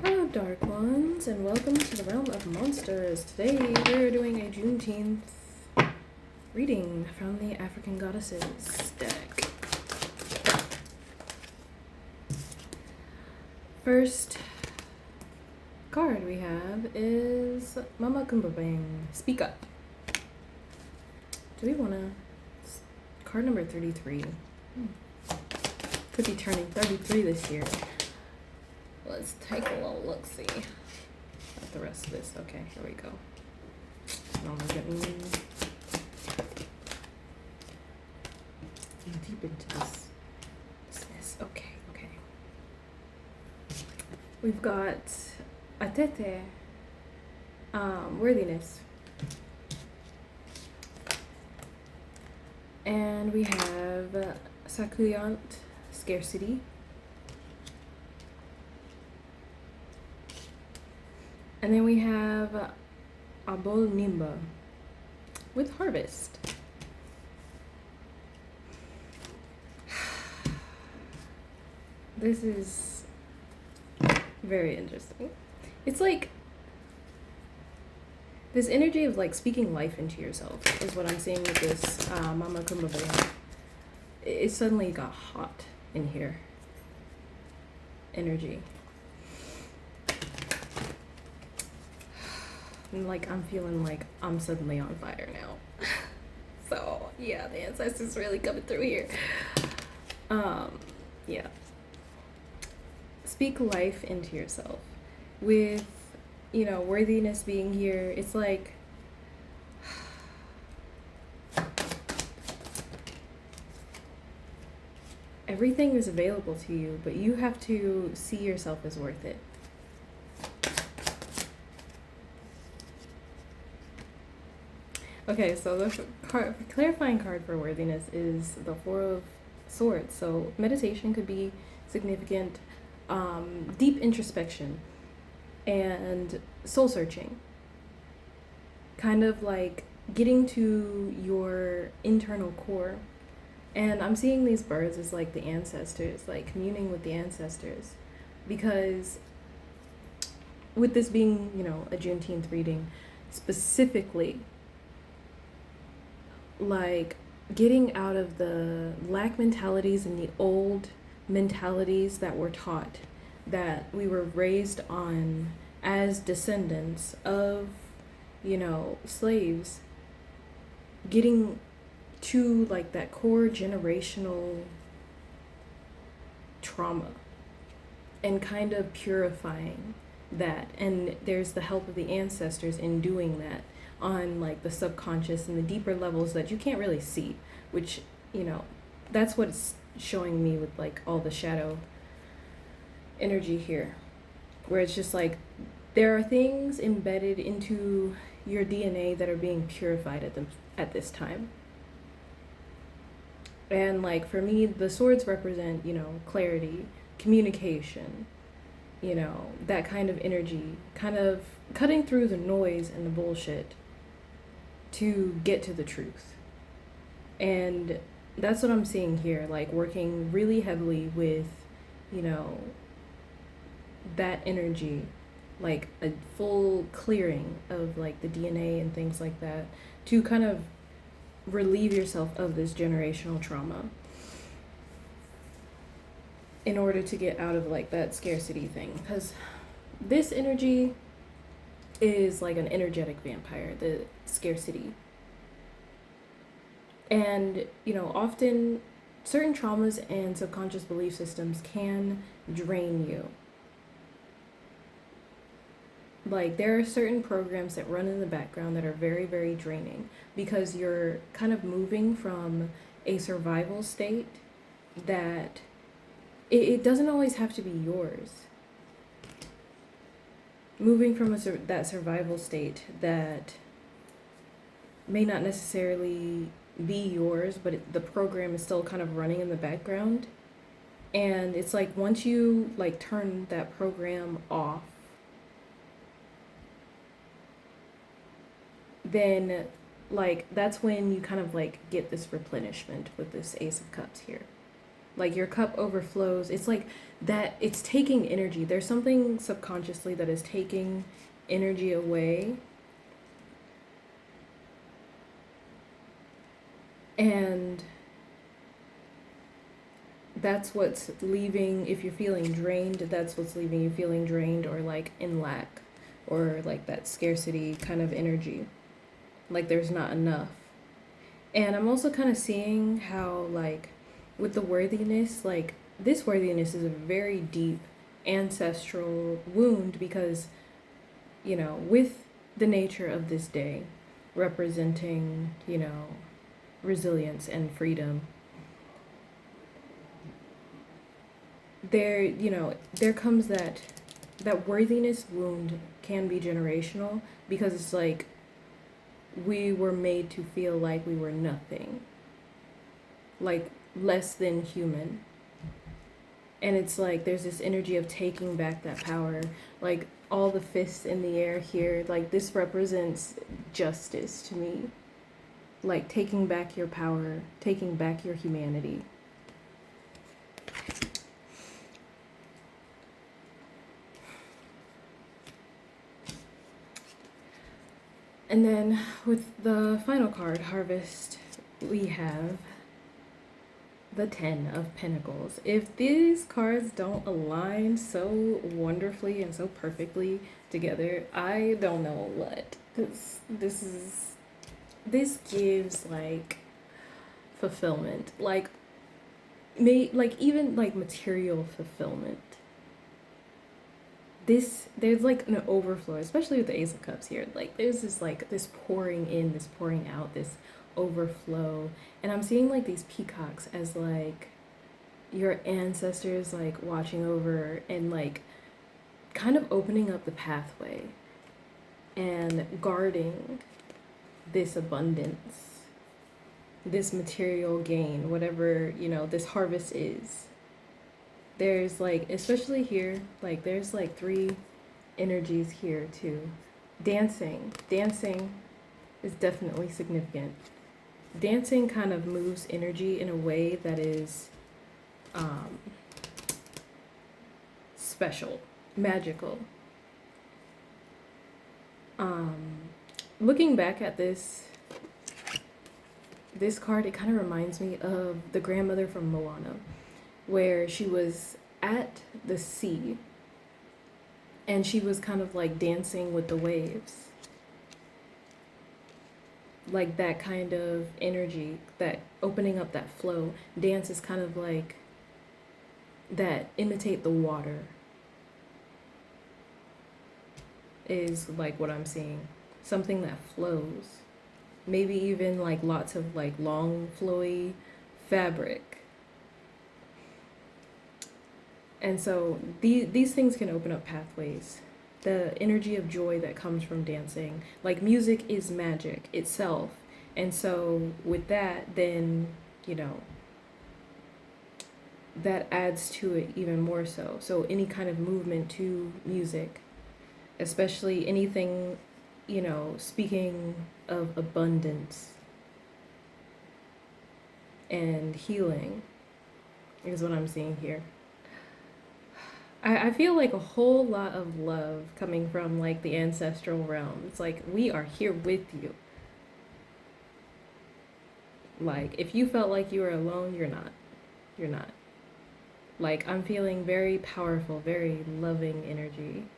Hello, Dark Ones, and welcome to the realm of monsters. Today we're doing a Juneteenth reading from the African Goddesses deck. First card we have is Mama Kumbabang. Speak up. Do we want to... Card number 33. Could be turning 33 this year. Let's take a little look-see at the rest of this. Okay, here we go. Oh, we're getting deep into this mess. Okay. We've got Atete, worthiness. And we have Sakuyant, scarcity. And then we have Abol Nimba with harvest. This is very interesting. It's like this energy of like speaking life into yourself is what I'm seeing with this Mama Kumbabaya. It suddenly got hot in here. Energy. And like I'm feeling like I'm suddenly on fire now. So yeah, the ancestors really coming through here. Yeah. Speak life into yourself. With, you know, worthiness being here, it's like everything is available to you, but you have to see yourself as worth it. Okay, so the clarifying card for worthiness is the Four of Swords. So meditation could be significant, deep introspection, and soul searching. Kind of like getting to your internal core. And I'm seeing these birds as like the ancestors, like communing with the ancestors. Because with this being, you know, a Juneteenth reading, specifically, like getting out of the lack mentalities and the old mentalities that were taught, that we were raised on as descendants of, you know, slaves, getting to like that core generational trauma and kind of purifying that. And there's the help of the ancestors in doing that on like the subconscious and the deeper levels that you can't really see, which, you know, that's what it's showing me with like all the shadow energy here, where it's just like there are things embedded into your DNA that are being purified at this time. And like for me, the swords represent, you know, clarity, communication, you know, that kind of energy, kind of cutting through the noise and the bullshit to get to the truth. And that's what I'm seeing here, like working really heavily with, you know, that energy, like a full clearing of like the DNA and things like that, to kind of relieve yourself of this generational trauma in order to get out of like that scarcity thing. Because this energy is like an energetic vampire, the scarcity. And, you know, often certain traumas and subconscious belief systems can drain you. Like there are certain programs that run in the background that are very, very draining because you're kind of moving from a survival state that it doesn't always have to be yours. Moving from that survival state that may not necessarily be yours, but the program is still kind of running in the background. And it's like once you like turn that program off, then like that's when you kind of like get this replenishment with this Ace of Cups here. Like your cup overflows. It's like that, it's taking energy. There's something subconsciously that is taking energy away. And that's what's leaving, if you're feeling drained, that's what's leaving you feeling drained or like in lack or like that scarcity kind of energy. Like there's not enough. And I'm also kind of seeing how, like, with the worthiness, like, this worthiness is a very deep ancestral wound because, you know, with the nature of this day representing, you know, resilience and freedom, there, you know, there comes that worthiness wound can be generational because it's like we were made to feel like we were nothing, like less than human. And it's like there's this energy of taking back that power, like all the fists in the air here, like this represents justice to me, like taking back your power, taking back your humanity. And then with the final card, Harvest, we have the 10 of Pentacles. If these cards don't align so wonderfully and so perfectly together, I don't know what. Because this gives like fulfillment, like even like material fulfillment. There's like an overflow, especially with the Ace of Cups here. Like there's this pouring in, this pouring out, this overflow. And I'm seeing like these peacocks as like your ancestors like watching over and like kind of opening up the pathway and guarding this abundance, this material gain, whatever, you know, this harvest is. There's like, especially here, like there's like 3 energies here too. Dancing is definitely significant. Dancing kind of moves energy in a way that is special, magical. Looking back at this card, it kind of reminds me of the grandmother from Moana, where she was at the sea and she was kind of like dancing with the waves. Like that kind of energy, that opening up that flow. Dance is kind of like that, imitate the water, is like what I'm seeing. Something that flows. Maybe even like lots of like long flowy fabric. And so these things can open up pathways. The energy of joy that comes from dancing. Like music is magic itself. And so with that, then, you know, that adds to it even more so. So any kind of movement to music, especially anything, you know, speaking of abundance and healing is what I'm seeing here. I feel like a whole lot of love coming from like the ancestral realm. It's like we are here with you. Like if you felt like you were alone, you're not. You're not. Like I'm feeling very powerful, very loving energy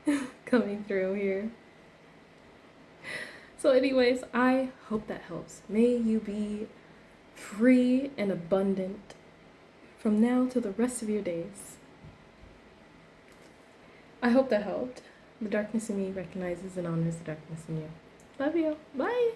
coming through here. So anyways, I hope that helps. May you be free and abundant from now to the rest of your days. I hope that helped. The darkness in me recognizes and honors the darkness in you. Love you. Bye.